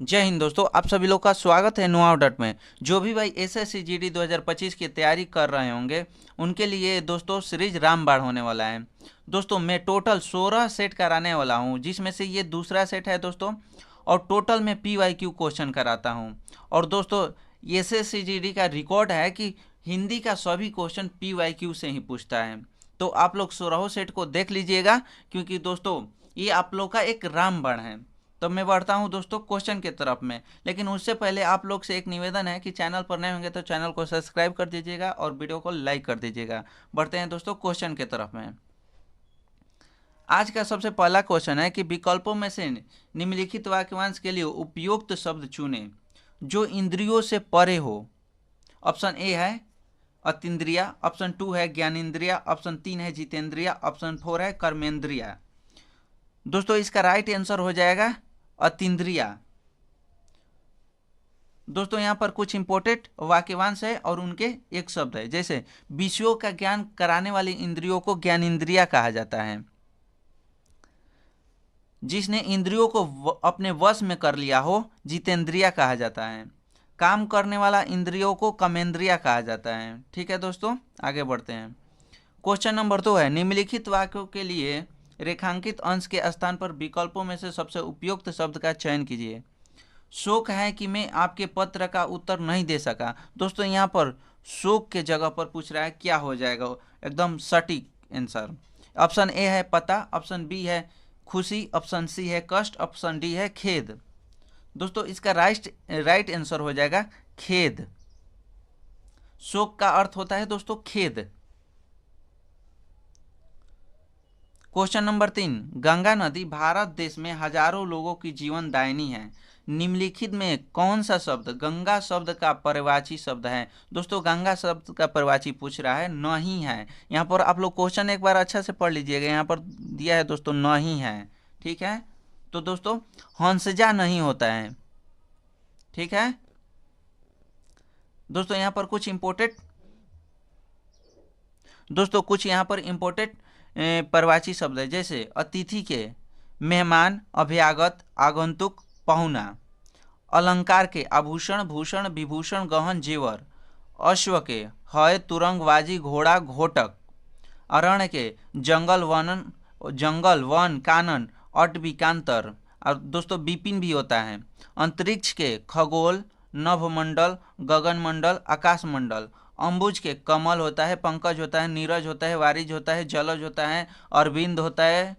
जय हिंद दोस्तों, आप सभी लोग का स्वागत है नुआव डॉट में। जो भी भाई एसएससी जीडी 2025 की तैयारी कर रहे होंगे उनके लिए दोस्तों सीरीज रामबाण होने वाला है। दोस्तों मैं टोटल 16 सेट कराने वाला हूं, जिसमें से ये दूसरा सेट है दोस्तों। और टोटल मैं PYQ क्वेश्चन कराता हूं। और दोस्तों एसएससी जीडी का रिकॉर्ड है कि हिंदी का सभी क्वेश्चन PYQ से ही पूछता है। तो आप लोग 16 सेट को देख लीजिएगा, क्योंकि दोस्तों ये आप लोग का एक रामबाण है। तो मैं बढ़ता हूं दोस्तों क्वेश्चन की तरफ में, लेकिन उससे पहले आप लोग से एक निवेदन है कि चैनल पर नए होंगे तो चैनल को सब्सक्राइब कर दीजिएगा और वीडियो को लाइक कर दीजिएगा। बढ़ते हैं दोस्तों क्वेश्चन की तरफ में। आज का सबसे पहला क्वेश्चन है कि विकल्पों में से निम्नलिखित वाक्यांश के लिए उपयुक्त शब्द चुने जो इंद्रियों से परे हो। ऑप्शन ए है अतीन्द्रिया, ऑप्शन 2 है ज्ञानेन्द्रिया, ऑप्शन 3 है जितेंद्रिया, ऑप्शन 4 है कर्मेंद्रिया। दोस्तों इसका राइट आंसर हो जाएगा अतीन्द्रिया। दोस्तों यहाँ पर कुछ इंपोर्टेंट वाक्यांश है और उनके एक शब्द है, जैसे विषयों का ज्ञान कराने वाली इंद्रियों को ज्ञानेंद्रिया कहा जाता है। जिसने इंद्रियों को अपने वश में कर लिया हो जितेंद्रिया कहा जाता है। काम करने वाला इंद्रियों को कर्मेंद्रिया कहा जाता है। ठीक है दोस्तों, आगे बढ़ते हैं। क्वेश्चन नंबर 2 है निम्नलिखित वाक्यों के लिए रेखांकित अंश के स्थान पर विकल्पों में से सबसे उपयुक्त शब्द का चयन कीजिए। शोक है कि मैं आपके पत्र का उत्तर नहीं दे सका। दोस्तों यहाँ पर शोक के जगह पर पूछ रहा है, क्या हो जाएगा एकदम सटीक आंसर। ऑप्शन ए है पता, ऑप्शन बी है खुशी, ऑप्शन सी है कष्ट, ऑप्शन डी है खेद। दोस्तों इसका राइट आंसर हो जाएगा खेद। शोक का अर्थ होता है दोस्तों खेद। क्वेश्चन नंबर 3, गंगा नदी भारत देश में हजारों लोगों की जीवन दायिनी है। निम्नलिखित में कौन सा शब्द गंगा शब्द का पर्यायवाची शब्द है। दोस्तों गंगा शब्द का पर्यायवाची पूछ रहा है, नहीं है। यहाँ पर आप लोग क्वेश्चन एक बार अच्छा से पढ़ लीजिएगा, यहाँ पर दिया है दोस्तों नहीं है। ठीक है, तो दोस्तों हंसजा नहीं होता है। ठीक है दोस्तों, यहाँ पर कुछ यहाँ पर इंपोर्टेंट पर्यायवाची शब्द है, जैसे अतिथि के मेहमान, अभ्यागत, आगंतुक, पहुना। अलंकार के आभूषण, भूषण, विभूषण, गहन, जेवर। अश्व के हय, तुरंग, वाजी, घोड़ा, घोटक। अरण्य के जंगल, वन, कानन, अटविकांतर। और दोस्तों विपिन भी होता है। अंतरिक्ष के खगोल, नभमंडल, गगनमंडल, आकाशमंडल। अंबुज के कमल होता है, पंकज होता है, नीरज होता है, वारिज होता है, जलज होता है, अरविंद होता है।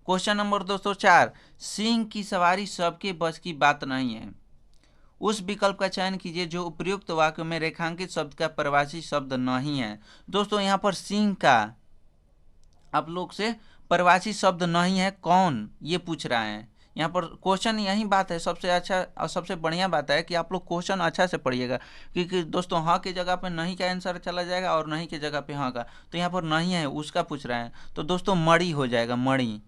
क्वेश्चन नंबर 204, सिंह की सवारी सबके बस की बात नहीं है। उस विकल्प का चयन कीजिए जो उपयुक्त वाक्य में रेखांकित शब्द का पर्यायवाची शब्द नहीं है। दोस्तों यहाँ पर सिंह का आप लोग से पर्यायवाची शब्द नहीं है, कौन ये पूछ रहा है। यहाँ पर क्वेश्चन यही बात है, सबसे अच्छा और सबसे बढ़िया बात है कि आप लोग क्वेश्चन अच्छा से पढ़िएगा, क्योंकि दोस्तों हाँ की जगह पे नहीं का आंसर चला जाएगा और नहीं की जगह पे हाँ का। तो यहाँ पर नहीं है, उसका पूछ रहा है, तो दोस्तों मणि हो जाएगा, मणि।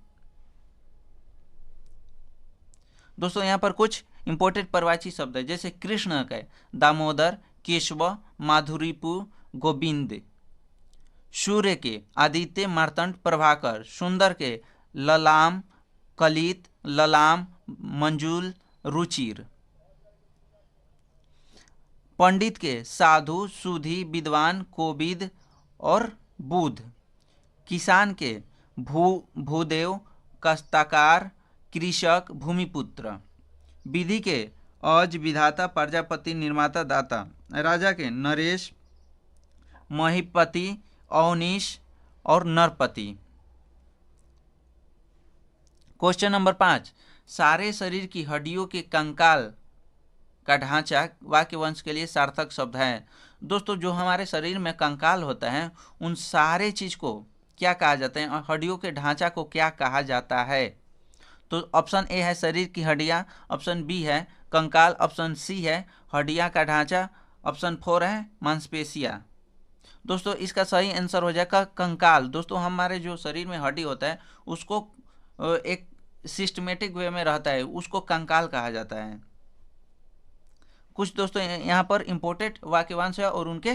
दोस्तों यहाँ पर कुछ इंपोर्टेंट पर्यायवाची शब्द है, जैसे कृष्ण के दामोदर, केशव, माधुरीपुर, गोविंद। सूर्य के आदित्य, मार्तंड, प्रभाकर। सुंदर के ललाम, कलित, ललाम, मंजूल, रुचिर। पंडित के साधु, सुधी, विद्वान, कोविद और बुध। किसान के भूदेव, कस्ताकार, कृषक, भूमिपुत्र। विधि के अज, विधाता, प्रजापति, निर्माता, दाता। राजा के नरेश, महीपति, अवनीश और नरपति। क्वेश्चन नंबर 5, सारे शरीर की हड्डियों के कंकाल का ढांचा वाक्यवंश के लिए सार्थक शब्द है। दोस्तों जो हमारे शरीर में कंकाल होता है उन सारे चीज को क्या कहा जाता है और हड्डियों के ढांचा को क्या कहा जाता है। तो ऑप्शन ए है शरीर की हड्डियां, ऑप्शन बी है कंकाल, ऑप्शन सी है हड्डियां का ढांचा, ऑप्शन 4 है मांसपेशियां। दोस्तों इसका सही आंसर हो जाएगा कंकाल। दोस्तों हमारे जो शरीर में हड्डी होता है उसको एक सिस्टमेटिक वे में रहता है, उसको कंकाल कहा जाता है। कुछ दोस्तों यहाँ पर इंपोर्टेंट वाक्यांश है और उनके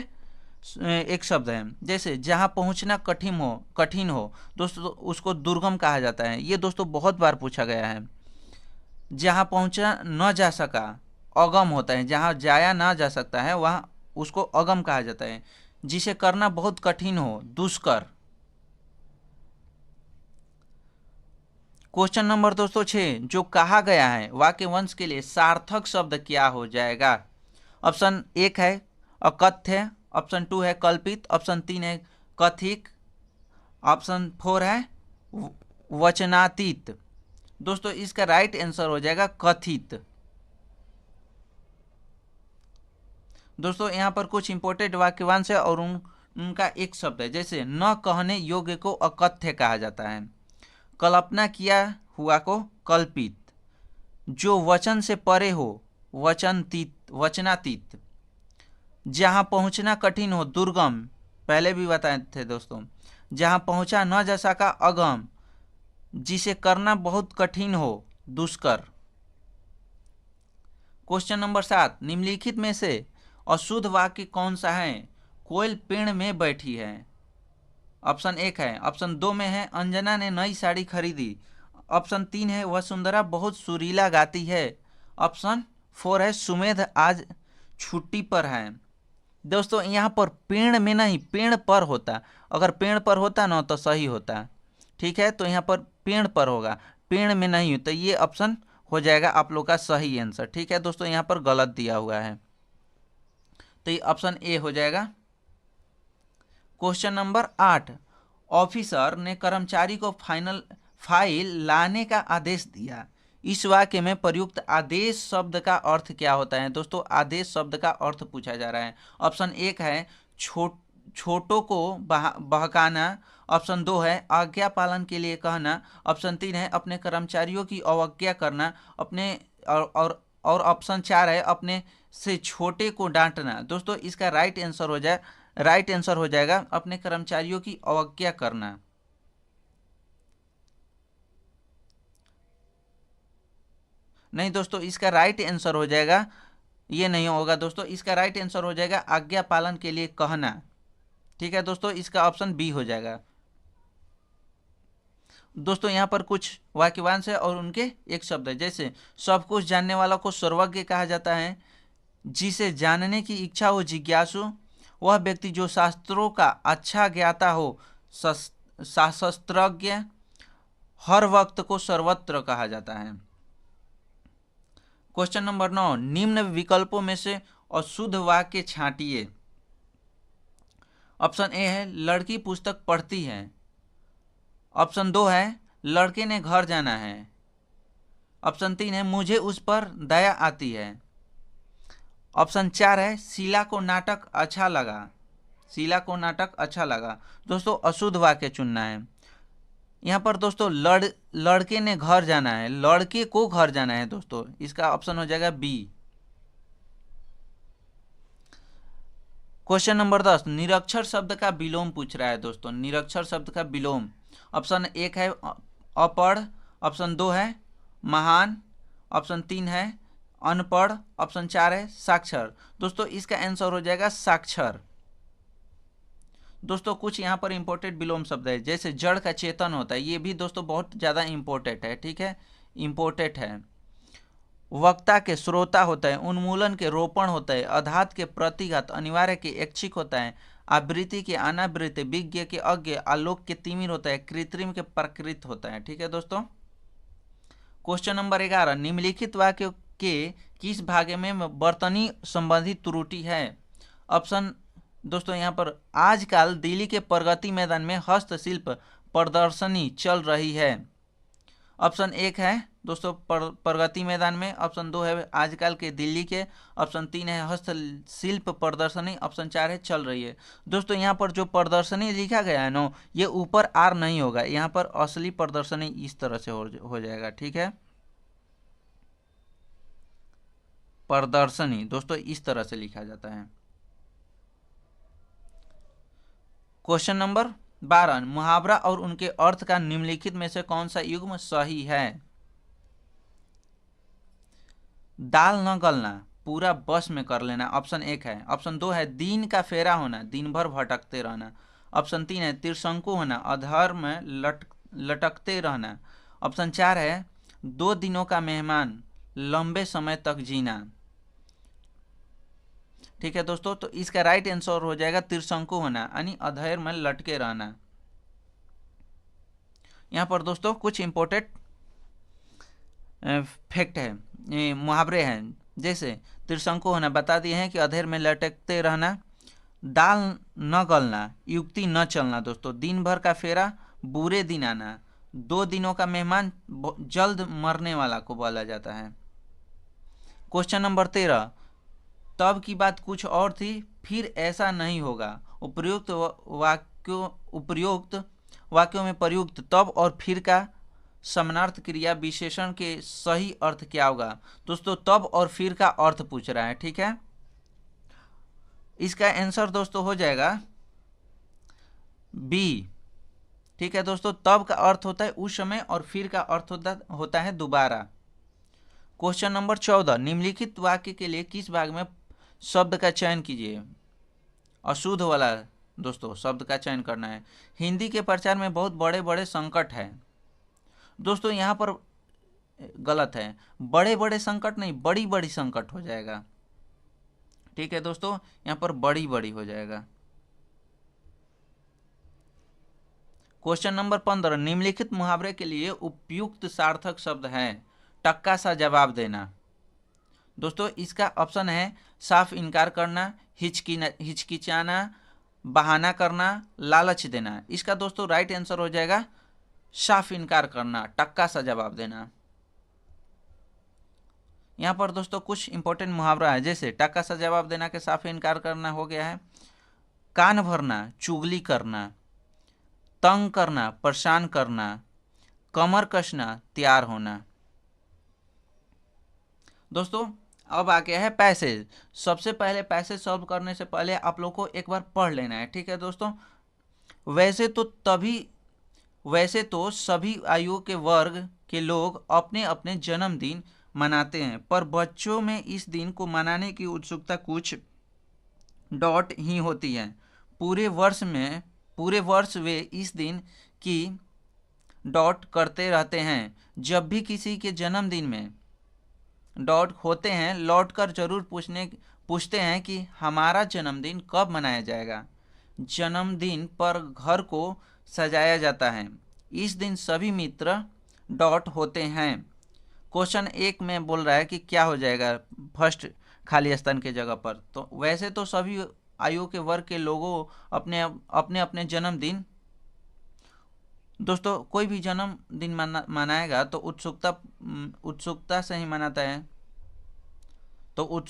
एक शब्द है, जैसे जहाँ पहुँचना कठिन हो दोस्तों उसको दुर्गम कहा जाता है। ये दोस्तों बहुत बार पूछा गया है। जहाँ पहुँचा न जा सका अगम होता है, जहाँ जाया ना जा सकता है वहाँ उसको अगम कहा जाता है। जिसे करना बहुत कठिन हो, दुष्कर। क्वेश्चन नंबर दोस्तों 6, जो कहा गया है वाक्यवंश के लिए सार्थक शब्द क्या हो जाएगा? ऑप्शन 1 है अकथ्य, ऑप्शन 2 है कल्पित, ऑप्शन 3 है कथित, ऑप्शन 4 है वचनातीत। दोस्तों इसका राइट आंसर हो जाएगा कथित। दोस्तों यहाँ पर कुछ इंपोर्टेंट वाक्यवांश है और उनका एक शब्द है, जैसे न कहने योग्य को अकथ्य कहा जाता है, कल्पना किया हुआ को कल्पित, जो वचन से परे हो वचनातीत, जहाँ पहुँचना कठिन हो दुर्गम, पहले भी बताए थे दोस्तों, जहाँ पहुँचा न जा सका अगम, जिसे करना बहुत कठिन हो दुष्कर। क्वेश्चन नंबर 7, निम्नलिखित में से अशुद्ध वाक्य कौन सा है? कोयल पेड़ में बैठी है, ऑप्शन 1 है। ऑप्शन 2 में है अंजना ने नई साड़ी खरीदी, ऑप्शन 3 है वसुंधरा बहुत सुरीला गाती है, ऑप्शन 4 है सुमेध आज छुट्टी पर है। दोस्तों यहाँ पर पेड़ में नहीं पेड़ पर होता, अगर पेड़ पर होता ना तो सही होता, ठीक है, तो यहाँ पर पेड़ पर होगा, पेड़ में नहीं, तो ये ऑप्शन हो जाएगा आप लोग का सही आंसर, ठीक है दोस्तों, यहाँ पर गलत दिया हुआ है, तो ये ऑप्शन ए हो जाएगा। क्वेश्चन नंबर 8, ऑफिसर ने कर्मचारी को फाइल लाने का आदेश दिया, इस वाक्य में प्रयुक्त आदेश शब्द का अर्थ क्या होता है? दोस्तों आदेश शब्द का अर्थ पूछा जा रहा है। ऑप्शन 1 है छोटों को बहकाना, ऑप्शन 2 है आज्ञा पालन के लिए कहना, ऑप्शन 3 है अपने कर्मचारियों की अवज्ञा करना, अपने और ऑप्शन 4 है अपने से छोटे को डांटना। दोस्तों इसका राइट आंसर हो जाएगा अपने कर्मचारियों की अवज्ञा करना। नहीं दोस्तों इसका राइट आंसर हो जाएगा, ये नहीं होगा दोस्तों, इसका राइट आंसर हो जाएगा आज्ञा पालन के लिए कहना, ठीक है दोस्तों, इसका ऑप्शन बी हो जाएगा। दोस्तों यहाँ पर कुछ वाक्यांश है और उनके एक शब्द है, जैसे सब कुछ जानने वाला को सर्वज्ञ कहा जाता है, जिसे जानने की इच्छा हो जिज्ञासु, वह व्यक्ति जो शास्त्रों का अच्छा ज्ञाता हो शास्त्रज्ञ, हर वक्त को सर्वत्र कहा जाता है। क्वेश्चन नंबर 9, निम्न विकल्पों में से अशुद्ध वाक्य छांटिए। ऑप्शन ए है लड़की पुस्तक पढ़ती है, ऑप्शन 2 है लड़के ने घर जाना है, ऑप्शन 3 है मुझे उस पर दया आती है, ऑप्शन 4 है शीला को नाटक अच्छा लगा। दोस्तों अशुद्ध वाक्य चुनना है। यहाँ पर दोस्तों लड़के ने घर जाना है, लड़के को घर जाना है दोस्तों, इसका ऑप्शन हो जाएगा बी। क्वेश्चन नंबर 10, निरक्षर शब्द का विलोम पूछ रहा है दोस्तों, निरक्षर शब्द का विलोम। ऑप्शन 1 है अपढ़, ऑप्शन 2 है महान, ऑप्शन 3 है अनपढ़, ऑप्शन 4 है साक्षर। दोस्तों इसका आंसर हो जाएगा साक्षर। दोस्तों कुछ यहाँ पर इंपोर्टेंट विलोम शब्द है, जैसे जड़ का चेतन होता है, ये भी दोस्तों बहुत ज़्यादा इंपोर्टेंट है, ठीक है, इंपोर्टेंट है। वक्ता के श्रोता होता है, उन्मूलन के रोपण होता है, अधात के प्रतिघात, अनिवार्य के ऐच्छिक होता है, आवृत्ति के अनावृत्ति, विज्ञ के अज्ञ, आलोक के तिमिर होता है, कृत्रिम के प्रकृत होता है, ठीक है दोस्तों। क्वेश्चन नंबर 11, निम्नलिखित वाक्य के किस भाग में बर्तनी संबंधी त्रुटि है? ऑप्शन दोस्तों यहाँ पर आजकल दिल्ली के प्रगति मैदान में हस्तशिल्प प्रदर्शनी चल रही है, ऑप्शन 1 है दोस्तों प्रगति मैदान में, ऑप्शन 2 है आजकल के दिल्ली के, ऑप्शन 3 है हस्तशिल्प प्रदर्शनी, ऑप्शन 4 है चल रही है। दोस्तों यहाँ पर जो प्रदर्शनी लिखा गया है ना, ये ऊपर आर नहीं होगा, यहाँ पर असली प्रदर्शनी इस तरह से हो जाएगा, ठीक है, प्रदर्शनी दोस्तों इस तरह से लिखा जाता है। क्वेश्चन नंबर 12, मुहावरा और उनके अर्थ का निम्नलिखित में से कौन सा युग्म सही है? दाल न गलना पूरा बस में कर लेना, ऑप्शन 1 है, ऑप्शन 2 है दिन का फेरा होना, दिन भर भटकते रहना, ऑप्शन 3 है त्रिशंकु होना, अधर में लटकते रहना, ऑप्शन 4 है 2 दिनों का मेहमान, लंबे समय तक जीना। ठीक है दोस्तों, तो इसका राइट आंसर हो जाएगा त्रिशंकु होना, यानी अधेर में लटके रहना। यहाँ पर दोस्तों कुछ इंपॉर्टेंट फैक्ट है, मुहावरे हैं, जैसे त्रिशंकु होना बता दिए हैं कि अधेर में लटकते रहना, दाल न गलना, युक्ति न चलना दोस्तों, दिन भर का फेरा, बुरे दिन आना, 2 दिनों का मेहमान, जल्द मरने वाला को बोला जाता है। क्वेश्चन नंबर 13, तब की बात कुछ और थी, फिर ऐसा नहीं होगा। उपर्युक्त वाक्यों में प्रयुक्त तब और फिर का समानार्थ क्रिया विशेषण के सही अर्थ क्या होगा। दोस्तों तब और फिर का अर्थ पूछ रहा है, ठीक है। इसका आंसर दोस्तों हो जाएगा बी। ठीक है दोस्तों, तब का अर्थ होता है उस समय और फिर का अर्थ होता है दोबारा। क्वेश्चन नंबर 14, निम्नलिखित वाक्य के लिए किस भाग में शब्द का चयन कीजिए। अशुद्ध वाला दोस्तों शब्द का चयन करना है। हिंदी के प्रचार में बहुत बड़े बड़े संकट है। दोस्तों यहाँ पर गलत है, बड़े बड़े संकट नहीं, बड़ी बड़ी संकट हो जाएगा। ठीक है दोस्तों, यहाँ पर बड़ी बड़ी हो जाएगा। क्वेश्चन नंबर 15, निम्नलिखित मुहावरे के लिए उपयुक्त सार्थक शब्द है। टक्का सा जवाब देना। दोस्तों इसका ऑप्शन है साफ इनकार करना, हिचकिचाना, बहाना करना, लालच देना। इसका दोस्तों राइट आंसर हो जाएगा साफ इनकार करना, टक्का सा जवाब देना। यहाँ पर दोस्तों कुछ इंपॉर्टेंट मुहावरा है, जैसे टक्का सा जवाब देना के साफ इनकार करना हो गया है, कान भरना, चुगली करना, तंग करना, परेशान करना, कमर कसना, तैयार होना। दोस्तों अब आ गया है पैसेज। सबसे पहले पैसेज सॉल्व करने से पहले आप लोग को एक बार पढ़ लेना है, ठीक है दोस्तों। वैसे तो सभी आयु के वर्ग के लोग अपने अपने जन्मदिन मनाते हैं, पर बच्चों में इस दिन को मनाने की उत्सुकता कुछ डॉट ही होती है। पूरे वर्ष वे इस दिन की डॉट करते रहते हैं। जब भी किसी के जन्मदिन में डॉट होते हैं, लौटकर जरूर पूछते हैं कि हमारा जन्मदिन कब मनाया जाएगा। जन्मदिन पर घर को सजाया जाता है। इस दिन सभी मित्र डॉट होते हैं। क्वेश्चन 1 में बोल रहा है कि क्या हो जाएगा फर्स्ट खाली स्थान के जगह पर। तो वैसे तो सभी आयु के वर्ग के लोगों अपने अपने जन्मदिन, दोस्तों कोई भी जन्मदिन मनाएगा तो उत्सुकता से ही मनाता है। तो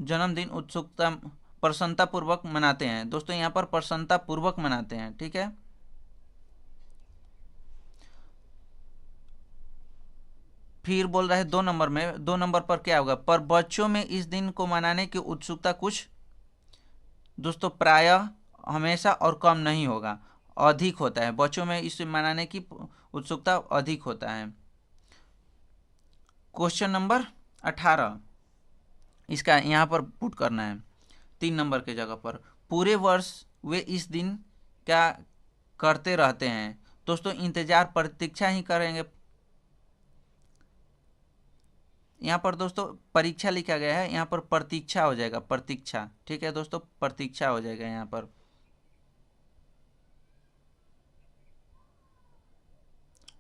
जन्मदिन उत्सुकता प्रसन्नता पूर्वक मनाते हैं। दोस्तों यहाँ पर प्रसन्नता पूर्वक मनाते हैं, ठीक है। फिर बोल रहा है 2 नंबर में, 2 नंबर पर क्या होगा, पर बच्चों में इस दिन को मनाने की उत्सुकता कुछ दोस्तों प्रायः हमेशा और कम नहीं होगा, अधिक होता है। बच्चों में इसे मनाने की उत्सुकता अधिक होता है। क्वेश्चन नंबर 18, इसका यहाँ पर पुट करना है 3 नंबर के जगह पर। पूरे वर्ष वे इस दिन क्या करते रहते हैं। दोस्तों इंतजार प्रतीक्षा ही करेंगे। यहाँ पर दोस्तों परीक्षा लिखा गया है, यहाँ पर प्रतीक्षा हो जाएगा, प्रतीक्षा। ठीक है दोस्तों, प्रतीक्षा हो जाएगा यहाँ पर।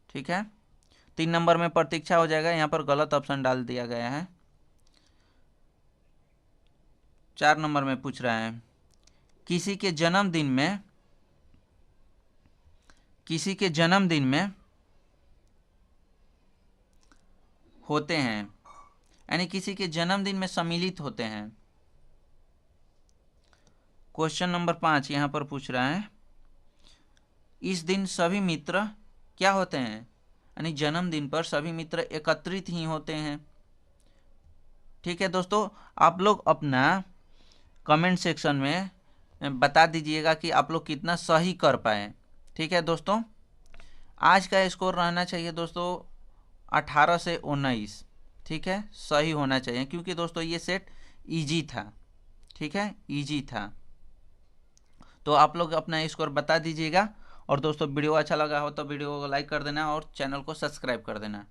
ठीक है, 3 नंबर में प्रतीक्षा हो जाएगा, यहाँ पर गलत ऑप्शन डाल दिया गया है। 4 नंबर में पूछ रहा है किसी के जन्मदिन में होते हैं, यानी किसी के जन्मदिन में सम्मिलित होते हैं। क्वेश्चन नंबर 5 यहाँ पर पूछ रहा है इस दिन सभी मित्र क्या होते हैं, यानी जन्मदिन पर सभी मित्र एकत्रित ही होते हैं। ठीक है दोस्तों, आप लोग अपना कमेंट सेक्शन में बता दीजिएगा कि आप लोग कितना सही कर पाए। ठीक है दोस्तों, आज का स्कोर रहना चाहिए दोस्तों 18 से 19। ठीक है, सही होना चाहिए, क्योंकि दोस्तों ये सेट इजी था। ठीक है, इजी था। तो आप लोग अपना स्कोर बता दीजिएगा। और दोस्तों वीडियो अच्छा लगा हो तो वीडियो को लाइक कर देना और चैनल को सब्सक्राइब कर देना।